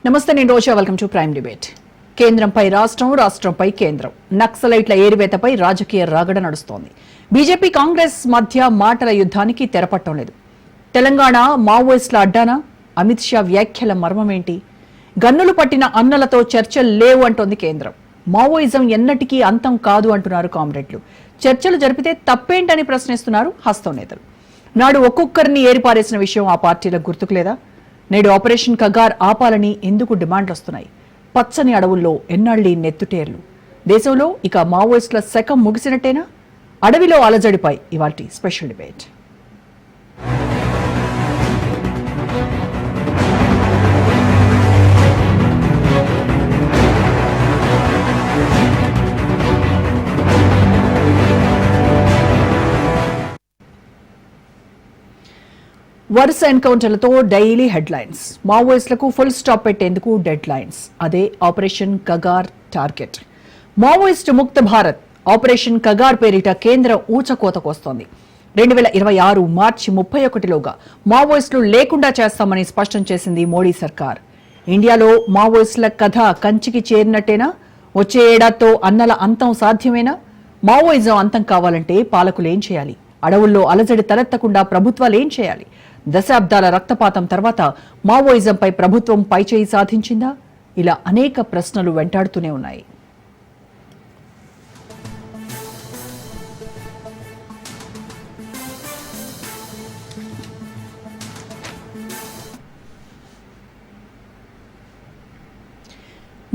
నమస్తే, నేను Roja. Welcome to prime debate. కేంద్రంపై రాష్ట్రం, రాష్ట్రంపై కేంద్రం, నక్సలైట్ల ఏరివేతపై రాజకీయ రగడ నడుస్తోంది. బీజేపీ కాంగ్రెస్ మధ్య మాటల యుద్ధానికి తెరపట్టం లేదు. తెలంగాణ మావోయిస్టుల అడ్డానా? అమిత్ షా వ్యాఖ్యల మర్మమేంటి? గన్నులు పట్టిన అన్నలతో చర్చలు లేవు అంటోంది కేంద్రం. మావోయిజం ఎన్నటికీ అంతం కాదు అంటున్నారు కామ్రేడ్లు. చర్చలు జరిపితే తప్పేంటని ప్రశ్నిస్తున్నారు హస్తం నేతలు. నాడు ఒక్కొక్కరిని ఏరిపారేసిన విషయం ఆ పార్టీలకు గుర్తుకు లేదా? నేడు ఆపరేషన్ కగార్ ఆపాలని ఎందుకు డిమాండ్లు వస్తున్నాయి? పచ్చని అడవుల్లో ఎన్నాళ్ళీ నెత్తుటేర్లు. దేశంలో ఇక మావోయిస్టుల శకం ముగిసినట్టేనా? అడవిలో అలజడిపై ఇవాల్టి స్పెషల్ డిబేట్. వరుస ఎన్కౌంటర్లతో డైలీ హెడ్లైన్స్. మావోయిస్టులకు ఫుల్ స్టాప్ పెట్టేందుకు డెడ్ లైన్స్. అదే ఆపరేషన్ కగార్ టార్గెట్. మావోయిస్టు ముక్త భారత్ ఆపరేషన్ కగార్ పేరిట కేంద్రం ఊచకోతకొస్తోంది. 2026 మార్చి 31లోగా మావోయిస్టులు లేకుండా చేస్తామని స్పష్టం చేసింది మోడీ సర్కార్. ఇండియాలో మావోయిస్టుల కథ కంచికి చేరినట్టేనా? వచ్చే ఏడాదితో అన్నల అంతం సాధ్యమేనా? మావోయిజం అంతం కావాలంటే పాలకులేం చేయాలి? అడవుల్లో అలజడి తలెత్తకుండా ప్రభుత్వాలేం చేయాలి? దశాబ్దాల రక్తపాతం తర్వాత మావోయిజంపై ప్రభుత్వం పైచేయి సాధించిందా? ఇలా అనేక ప్రశ్నలు వెంటాడుతూనే ఉన్నాయి.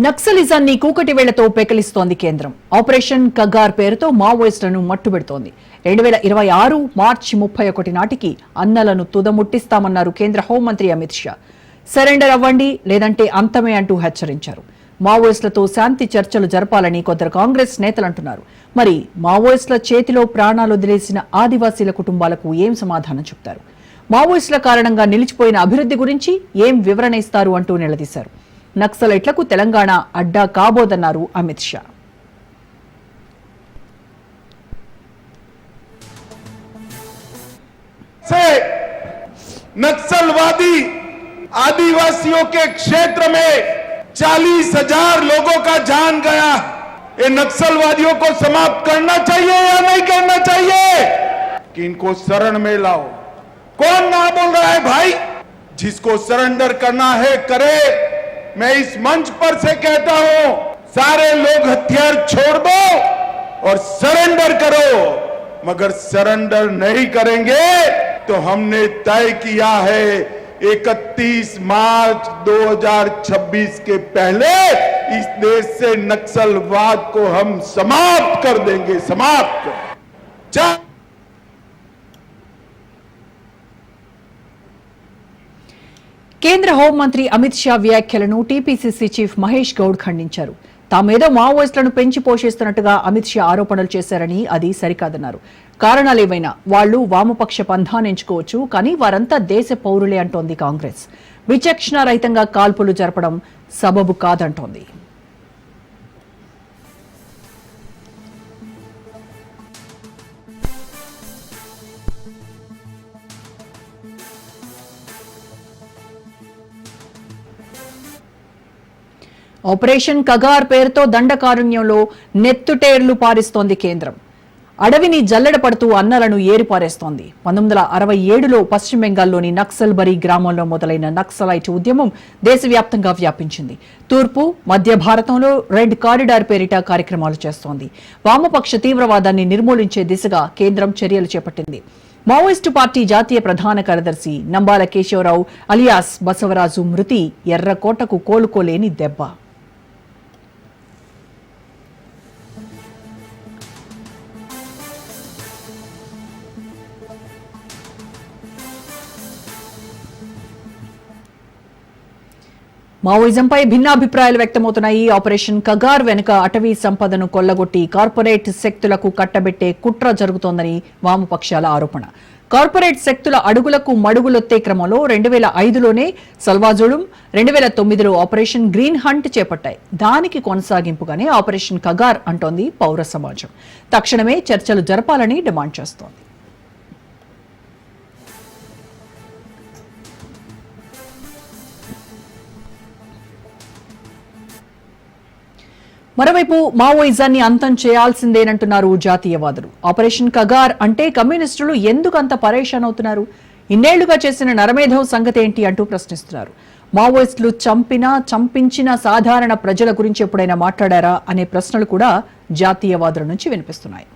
నక్సలిజాన్ని కూకటి వేళ్లతో పెకలిస్తోంది కేంద్రం. ఆపరేషన్ కగార్ పేరుతో మావోయిస్టులను మట్టుబెడుతోంది. 2026 మార్చి 31 నాటికి అన్నలను తుదముట్టిస్తామన్నారు కేంద్ర హోంమంత్రి అమిత్ షా. సరెండర్ అవ్వండి లేదంటే అంతమే అంటూ హెచ్చరించారు. మావోయిస్టులతో శాంతి చర్చలు జరపాలని కొందరు కాంగ్రెస్ నేతలు అంటున్నారు. మరి మావోయిస్టుల చేతిలో ప్రాణాలు వదిలేసిన ఆదివాసీల కుటుంబాలకు ఏం సమాధానం చెప్తారు? మావోయిస్టుల కారణంగా నిలిచిపోయిన అభివృద్ధి గురించి ఏం వివరణ ఇస్తారు అంటూ నిలదీశారు. నక్సలైట్లకు తెలంగాణ అడ్డా కాబోదన్నారు అమిత్ షా. नक्सलवादी आदिवासियों के क्षेत्र में 40,000 लोगों का जान गया। ये नक्सलवादियों को समाप्त करना चाहिए या नहीं करना चाहिए? कि इनको शरण में लाओ। कौन ना बोल रहा है भाई? जिसको सरेंडर करना है करे। मैं इस मंच पर से कहता हूं, सारे लोग हथियार छोड़ दो और सरेंडर करो। मगर सरेंडर नहीं करेंगे तो हमने तय किया है 31 मार्च 2026 के पहले इस देश से नक्सलवाद को हम समाप्त कर देंगे। समाप्त। కేంద్ర హోంమంత్రి అమిత్ షా వ్యాఖ్యలను టీపీసీసీ చీఫ్ మహేష్ గౌడ్ ఖండించారు. తామేదో మావోయిస్టులను పెంచి పోషిస్తున్నట్టుగా అమిత్ షా ఆరోపణలు చేశారని అది సరికాదన్నారు. కారణాలేవైనా వాళ్లు వామపక్ష పంథాన్ని ఎంచుకోవచ్చు, కానీ వారంతా దేశ పౌరులే అంటోంది కాంగ్రెస్. విచక్షణారహితంగా కాల్పులు జరపడం సబబు కాదంటోంది. ఆపరేషన్ కగార్ పేరుతో దండకారణ్యంలో నెత్తుటేర్లు పారిస్తోంది కేంద్రం. అడవిని జల్లెడ పడుతూ అన్నలను ఏరిపారేస్తోంది. 1967లో పశ్చిమ బెంగాల్లోని నక్సల్బరీ గ్రామంలో మొదలైన నక్సలైట్ ఉద్యమం దేశవ్యాప్తంగా వ్యాపించింది. తూర్పు, మధ్య భారతంలో రెడ్ కారిడార్ పేరిట కార్యక్రమాలు చేస్తోంది. వామపక్ష తీవ్రవాదాన్ని నిర్మూలించే దిశగా కేంద్రం చర్యలు చేపట్టింది. మావోయిస్టు పార్టీ జాతీయ ప్రధాన కార్యదర్శి నంబాల కేశవరావు అలియాస్ బసవరాజు మృతి ఎర్రకోటకు కోలుకోలేని దెబ్బ. మావోయిజంపై భిన్నాభిప్రాయాలు వ్యక్తమవుతున్నాయి. ఆపరేషన్ కగార్ వెనుక అటవీ సంపదను కొల్లగొట్టి కార్పొరేట్ శక్తులకు కట్టబెట్టే కుట్ర జరుగుతోందని వామపక్షాల ఆరోపణ. కార్పొరేట్ శక్తుల అడుగులకు మడుగులొత్తే క్రమంలో 2005లోనే సల్వాజోడుం, 2009లో ఆపరేషన్ గ్రీన్ హంట్ చేపట్టాయి. దానికి కొనసాగింపుగానే ఆపరేషన్ కగార్ అంటోంది పౌర సమాజం. తక్షణమే చర్చలు జరపాలని డిమాండ్ చేస్తోంది. మరోవైపు మావోయిజాన్ని అంతం చేయాల్సిందేనంటున్నారు జాతీయవాదులు. ఆపరేషన్ కగార్ అంటే కమ్యూనిస్టులు ఎందుకు అంత పరేషాన్ అవుతున్నారు? ఇన్నేళ్లుగా చేసిన నరమేధం సంగతి ఏంటి అంటూ ప్రశ్నిస్తున్నారు. మావోయిస్టులు చంపించిన సాధారణ ప్రజల గురించి ఎప్పుడైనా మాట్లాడారా అనే ప్రశ్నలు కూడా జాతీయవాదుల నుంచి వినిపిస్తున్నాయి.